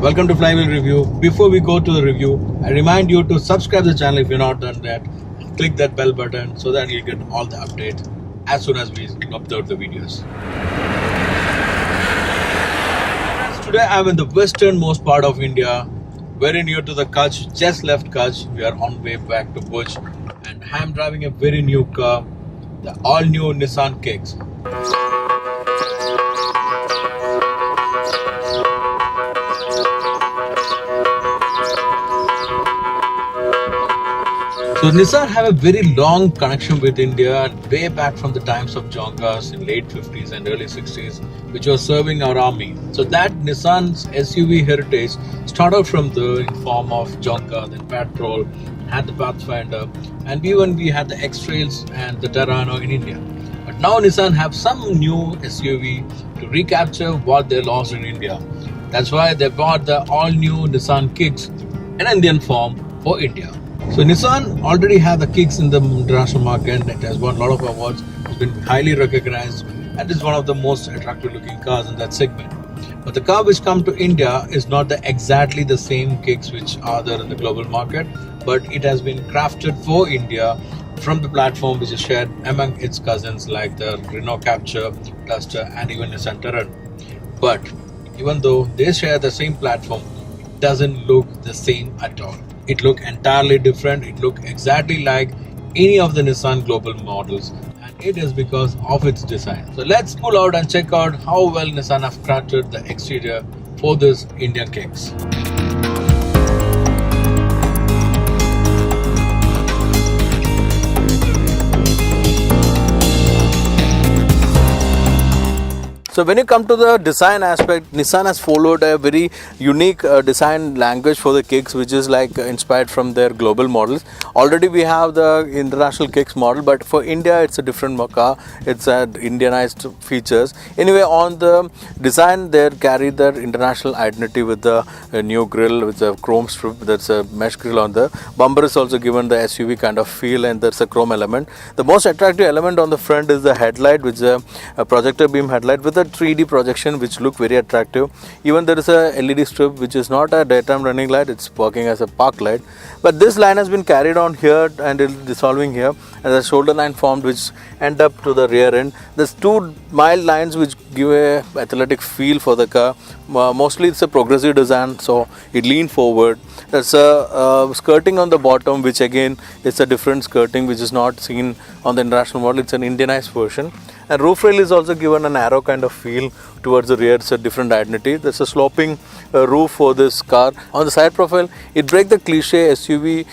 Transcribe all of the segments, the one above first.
Welcome to Flywheel Review. Before we go to the review, I remind you to subscribe to the channel if you're not done that, and click that bell button so that you'll get all the updates as soon as we upload the videos. Today I'm in the westernmost part of India, very near to the Kutch, just left Kutch. We are on way back to Bhuj, and I'm driving a very new car, the all-new Nissan Kicks. So Nissan have a very long connection with India, way back from the times of Jonkas in late 50s and early 60s, which was serving our army. So that Nissan's SUV heritage started from the form of Jonka, then Patrol, had the Pathfinder, and even we had the X-Trails and the Terrano in India. But now Nissan have some new SUV to recapture what they lost in India. That's why they bought the all-new Nissan Kicks, an Indian form for India. So Nissan already have the Kicks in the international market. It has won a lot of awards. It's been highly recognized and is one of the most attractive looking cars in that segment. But the car which come to India is not exactly the same Kicks which are there in the global market, but it has been crafted for India from the platform which is shared among its cousins like the Renault Captur, Duster and even Nissan Terran. But even though they share the same platform, it doesn't look the same at all. It looks entirely different. It looks exactly like any of the Nissan global models, and it is because of its design. So let's pull out and check out how well Nissan have crafted the exterior for this Indian Kicks. So when you come to the design aspect, Nissan has followed a very unique design language for the Kicks, which is like inspired from their global models. Already we have the international Kicks model, but for India it's a different car. It's Indianized features. Anyway, on the design they carry their international identity with the new grille with a chrome strip. There's a mesh grille on the bumper is also given the SUV kind of feel, and there's a chrome element. The most attractive element on the front is the headlight, which is a projector beam headlight with a 3D projection which look very attractive. Even there is a LED strip which is not a daytime running light, it's working as a park light. But this line has been carried on here and it is dissolving here, and the shoulder line formed which end up to the rear end. There's two mild lines which give a athletic feel for the car. Mostly it's a progressive design, so it lean forward. There's a skirting on the bottom, which again is a different skirting which is not seen on the international model. It's an Indianized version. And roof rail is also given an arrow kind of feel towards the rear. It's a different identity. There's a sloping roof for this car. On the side profile, it breaks the cliche SUV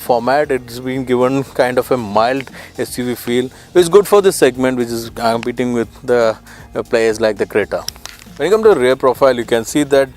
format. It's been given kind of a mild SUV feel, which is good for this segment, which is competing with the players like the Creta. When you come to the rear profile, you can see that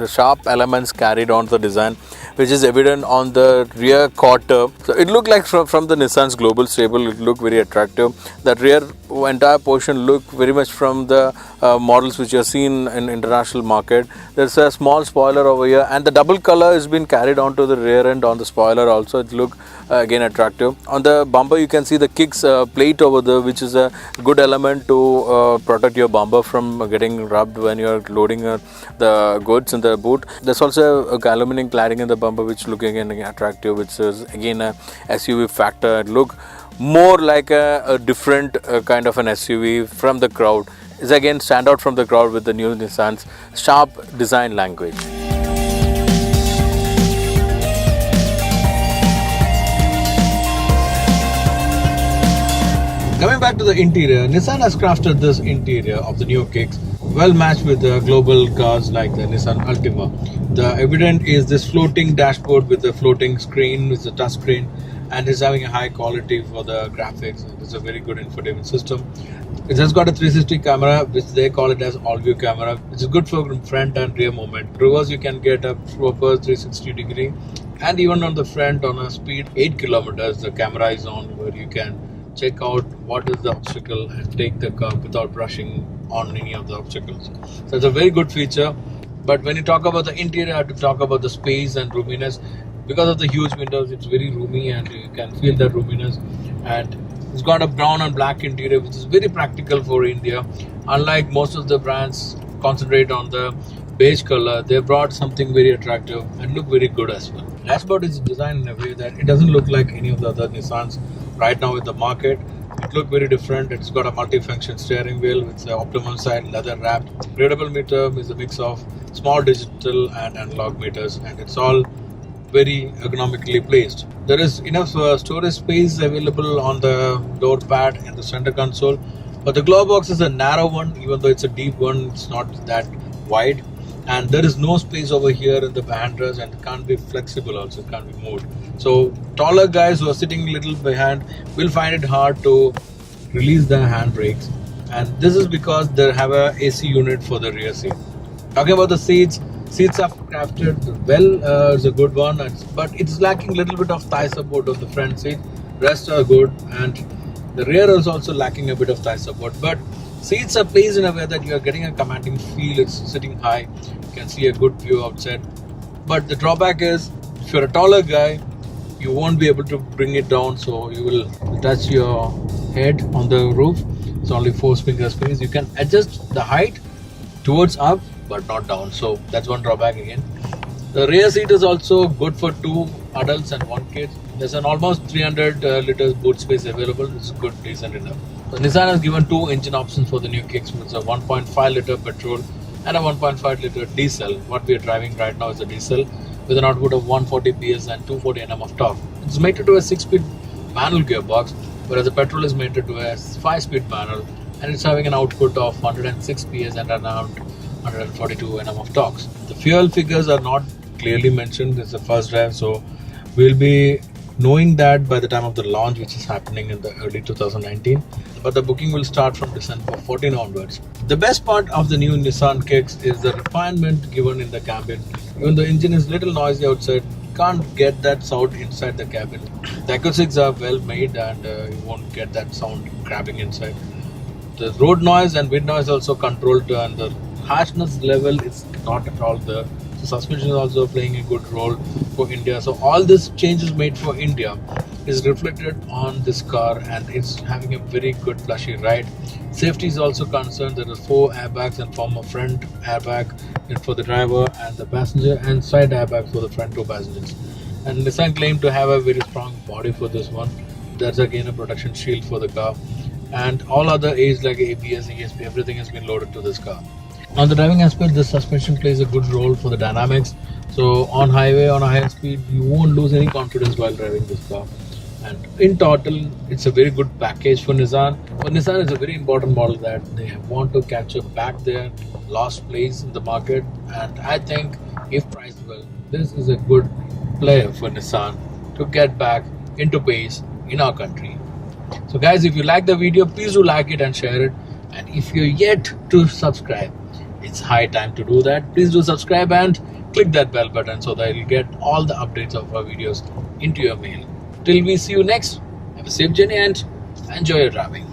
sharp elements carried on the design, which is evident on the rear quarter. So it looked like from the Nissan's global stable, it looked very attractive. That rear entire portion looked very much from the models which you have seen in international market. There's a small spoiler over here, and the double color has been carried onto the rear end on the spoiler also. It looked again attractive. On the bumper, you can see the Kicks plate over there, which is a good element to protect your bumper from getting rubbed when you're loading the goods in the boot. There's also a aluminum cladding in the bumper which look again attractive, which is again a SUV factor. It look more like a different kind of an SUV from the crowd. It's again stand out from the crowd with the new Nissan's sharp design language. Coming back to the interior, Nissan has crafted this interior of the new Kicks well matched with the global cars like the Nissan Altima. The evident is this floating dashboard with a floating screen with a touch screen, and is having a high quality for the graphics. It's a very good infotainment system. It has got a 360 camera, which they call it as all-view camera, which is good for front and rear movement. Reverse, you can get a proper 360 degree, and even on the front on a speed 8 kilometers, the camera is on, where you can check out what is the obstacle and take the car without rushing on any of the obstacles. So it's a very good feature. But when you talk about the interior, I have to talk about the space and roominess. Because of the huge windows, it's very roomy and you can feel the roominess. And it's got a brown and black interior, which is very practical for India. Unlike most of the brands concentrate on the beige color. They brought something very attractive and look very good as well. Dashboard is designed in a way that it doesn't look like any of the other Nissans right now in the market. It looks very different. It's got a multi-function steering wheel with the optimum side leather wrapped. Readable meter is a mix of small digital and analog meters, and it's all very ergonomically placed. There is enough storage space available on the door pad and the center console, but the glove box is a narrow one. Even though it's a deep one, it's not that wide, and there is no space over here in the handrest, and it can't be flexible also, it can't be moved. So taller guys who are sitting a little behind will find it hard to release the handbrakes, and this is because they have a AC unit for the rear seat. Talking about the seats are crafted well. It's a good one, but it's lacking a little bit of thigh support on the front seat. Rest are good, and the rear is also lacking a bit of thigh support, but seats are placed in a way that you are getting a commanding feel. It's sitting high, you can see a good view outside. But the drawback is, if you're a taller guy, you won't be able to bring it down, so you will touch your head on the roof. It's only 4 finger space. You can adjust the height towards up but not down, so that's one drawback again. The rear seat is also good for 2 adults and 1 kid. There's an almost 300 liters boot space available. It's good, decent enough. So Nissan has given 2 engine options for the new kicks. It's a 1.5 liter petrol and a 1.5 liter diesel. What we are driving right now is a diesel with an output of 140 PS and 240 Nm of torque. It's mated to a 6-speed manual gearbox, whereas the petrol is mated to a 5-speed manual, and it's having an output of 106 PS and around 142 Nm of torque. The fuel figures are not clearly mentioned. It's the first drive, so we'll be knowing that by the time of the launch, which is happening in the early 2019. But the booking will start from December 14 onwards. The best part of the new Nissan kicks is the refinement given in the cabin. Even the engine is little noisy outside, can't get that sound inside the cabin. The acoustics are well made, and you won't get that sound grabbing inside. The road noise and wind noise also controlled, and the harshness level is not at all there. The suspension is also playing a good role for India. So all this changes made for India is reflected on this car, and it's having a very good flashy ride. Safety is also concerned. There are 4 airbags and form a front airbag for the driver and the passenger, and side airbag for the front 2 passengers. And Nissan claimed to have a very strong body for this one. That's again a protection shield for the car, and all other aids like ABS, ESP, everything has been loaded to this car. On the driving aspect, this suspension plays a good role for the dynamics. So on highway, on a higher speed, you won't lose any confidence while driving this car. And in total, it's a very good package for Nissan. For Nissan, it's a very important model that they want to capture back their lost place in the market. And I think if priced well, this is a good player for Nissan to get back into pace in our country. So guys, if you like the video, please do like it and share it. And if you're yet to subscribe, it's high time to do that. Please do subscribe and click that bell button so that you'll get all the updates of our videos into your mail. Till we see you next, have a safe journey and enjoy your driving.